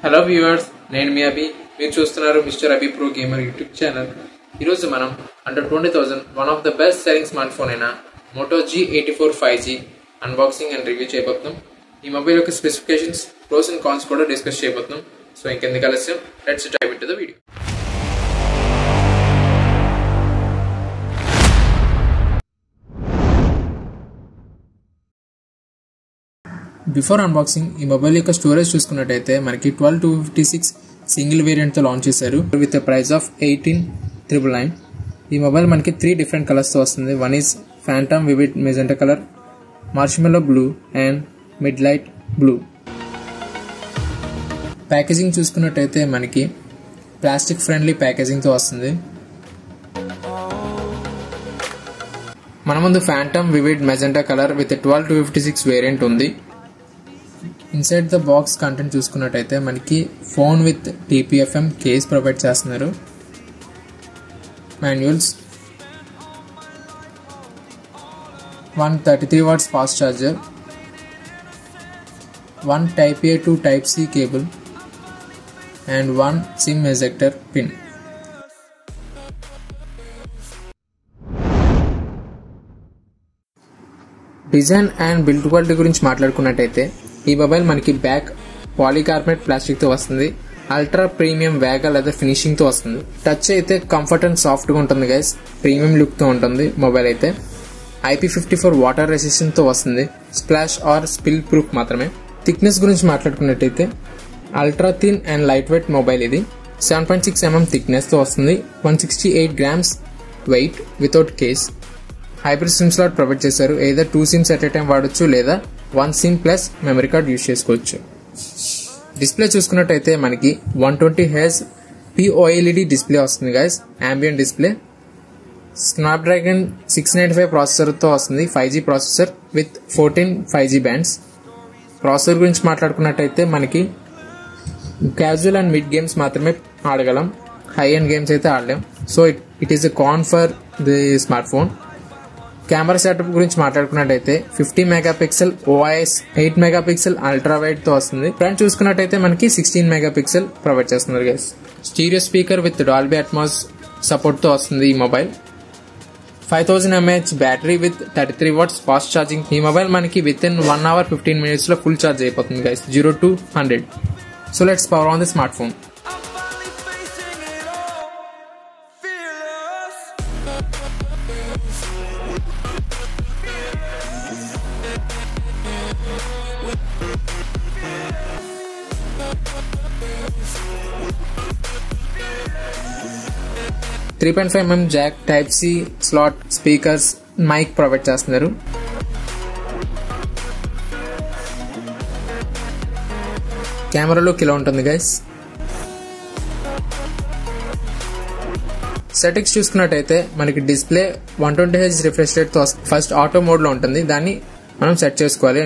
Hello viewers, నేను మీ అభి. మీరు చూస్తున్నారు mister Abhi pro gamer YouTube channel. ఈరోజు మనం under 20,000 one of the best selling smartphone అయిన Moto G84 5G unboxing and review చేయబోతున్నాం. ఈ మొబైల్ యొక్క స్పెసిఫికేషన్స్, ప్రోస్ అండ్ కాన్స్ కూడా డిస్కస్ చేయబోతున్నాం. సో ఇంకెందుకు ఆలస్యం, let's dive into the video. Before unboxing ఈ మొబైల్ యొక్క స్టోరేజ్ చూసుకున్నట్టయితే మనకి 12256 సింగిల్ వేరియంట్తో లాంచ్ చేశారు విత్ ప్రైస్ ఆఫ్ 18,999. ఈ మొబైల్ మనకి 3 డిఫరెంట్ కలర్స్తో వస్తుంది. One is phantom vivid magenta colour, marshmallow blue and midnight blue. Packaging చూసుకున్నట్టయితే మనకి ప్లాస్టిక్ ఫ్రెండ్లీ ప్యాకేజింగ్తో వస్తుంది. మన ముందు phantom vivid magenta colour with 12256 variant ఉంది. ఇన్సైడ్ ద బాక్స్ కంటెంట్ చూసుకున్నట్టయితే మనకి phone with TPFM case provide చేస్తున్నారు. Manuals, 133 watts fast charger, 1 Type A to Type C cable and 1 SIM ejector pin. Design and build quality గురించి మాట్లాడుకున్నట్టయితే ఈ mobile మనకి back polycarbonate plastic తో వస్తుంది. Ultra premium వేగా leather finishing తో వస్తుంది. Touch అయితే కంఫర్ట్ అండ్ సాఫ్ట్ గా ఉంటుంది గైస్. ప్రీమియం లుక్ తో ఉంటుంది మొబైల్ అయితే. IP54 వాటర్ రెసిస్టెంట్ తో వస్తుంది. స్ప్లాష్ ఆర్ స్పిల్ ప్రూఫ్ మాత్రమే. థిక్నెస్ గురించి మాట్లాడుకున్నట్టయితే ultra thin and lightweight mobile ఇది. 7.6 mm థిక్నెస్ తో వస్తుంది. 168 grams weight without case. Hybrid SIM slot provide చేశారు. ఏదో 2 సిమ్స్ ఎట్ ఏ టైం వాడొచ్చు లేదా 1 SIM plus memory card use చేసుకోవచ్చు. డిస్ప్లే చూసుకున్నట్టయితే మనకి 120Hz POLED డిస్ప్లే వస్తుంది గైస్. Ambient display. స్నాప్డ్రాగన్ 695 ప్రాసెసర్తో వస్తుంది. 5G processor with 14 5G bands. Processor గురించి మాట్లాడుకున్నట్టయితే మనకి క్యాజువల్ అండ్ మిడ్ గేమ్స్ మాత్రమే ఆడగలం. హై అండ్ గేమ్స్ అయితే ఆడలేం. So it is a con for the smart phone. Camera setup గురించి మాట్లాడుకున్నట్టయితే 50 megapixel OIS, 8 megapixel ultra wide తో వస్తుంది. ఫ్రంట్ చూసుకున్నట్టయితే మనకి 16 మెగాపిక్సెల్ ప్రొవైడ్ చేస్తున్నారు guys. Stereo speaker with Dolby Atmos support తో వస్తుంది ఈ mobile. 5000 mAh battery with 33 watts fast charging. ఈ మొబైల్ మనకి విత్ ఇన్ 1 hour 15 minutes లో ఫుల్ ఛార్జ్ అయిపోతుంది guys, 0 to 100. So let's power on the smart phone. .5mm jack, Type C slot, speakers, mic provide చేస్తున్నారు. Camera look ఇలా ఉంటుంది guys. Settings చూసుకున్నట్టయితే మనకి display 120Hz refresh rate తో first auto mode లో ఉంటుంది. దాన్ని మనం సెట్ చేసుకోవాలి.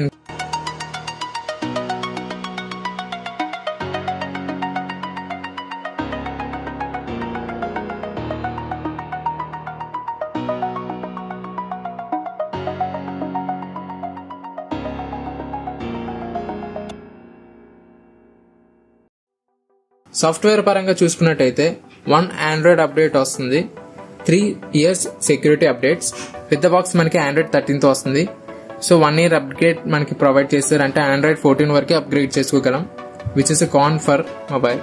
సాఫ్ట్వేర్ పరంగా చూసుకున్నట్టయితే 1 Android అప్డేట్ వస్తుంది. 3 years security updates. With the box మనకి Android 13 తో వస్తుంది. సో 1 year అప్గ్రేడ్ మనకి ప్రొవైడ్ చేస్తారు. అంటే Android 14 వరకే అప్గ్రేడ్ చేసుకోగలం, which is a con for mobile.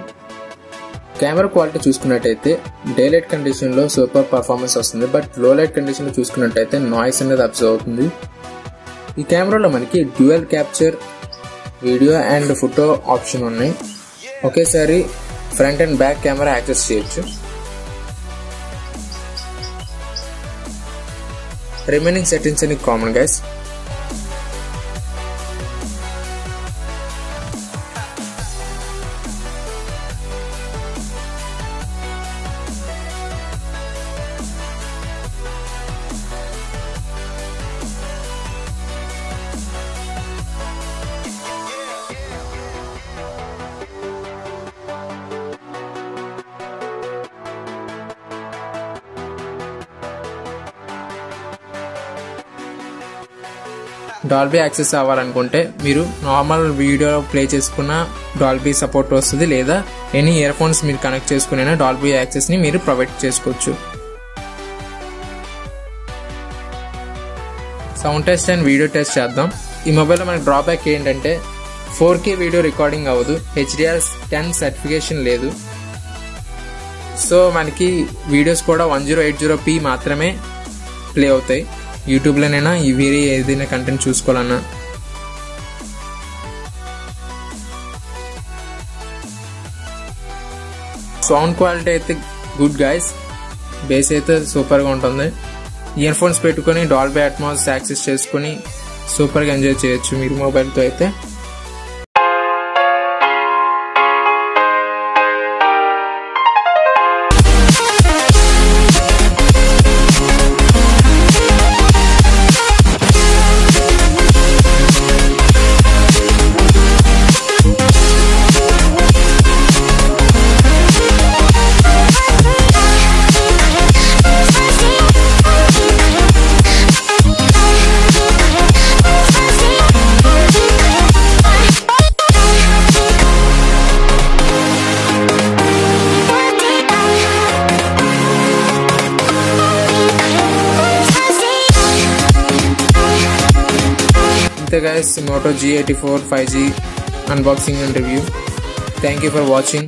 Camera quality చూసుకున్నట్టయితే డే లైట్ కండిషన్ లో సూపర్ పర్ఫార్మెన్స్ వస్తుంది. బట్ లో లైట్ కండిషన్ లో చూసుకున్నట్టయితే నాయిస్ అనేది అబ్జర్వ్ అవుతుంది. ఈ కెమెరాలో మనకి dual capture, video and photo option ఉన్నాయి. ఒకేసారి front and back camera access చేయొచ్చు. రిమైనింగ్ సెట్టింగ్స్ అన్ని కామన్ గైస్. డాల్బీ యాక్సెస్ అవ్వాలనుకుంటే మీరు నార్మల్ వీడియో ప్లే చేసుకున్న డాల్బీ సపోర్ట్ వస్తుంది, లేదా ఎనీ ఇయర్ ఫోన్స్ మీరు కనెక్ట్ చేసుకునే డాల్బీ యాక్సెస్ని మీరు ప్రొవైడ్ చేసుకోవచ్చు. Sound test and video test చేద్దాం. ఈ మొబైల్లో మనకి డ్రాబ్యాక్ ఏంటంటే 4K వీడియో రికార్డింగ్ అవ్వదు, HDR10 సర్టిఫికేషన్ లేదు. సో మనకి వీడియోస్ కూడా 1080p మాత్రమే ప్లే అవుతాయి. యూట్యూబ్లోనైనా వేరే ఏదైనా కంటెంట్ చూసుకోవాలన్నా. సౌండ్ క్వాలిటీ అయితే గుడ్ గైస్, బేస్ అయితే సూపర్గా ఉంటుంది. ఇయర్ ఫోన్స్ పెట్టుకొని డాల్బీ అట్మాస్ యాక్సెస్ చేసుకుని సూపర్గా ఎంజాయ్ చేయొచ్చు మీరు మొబైల్తో అయితే. Hey guys, Moto G84 5G unboxing and review. Thank you for watching.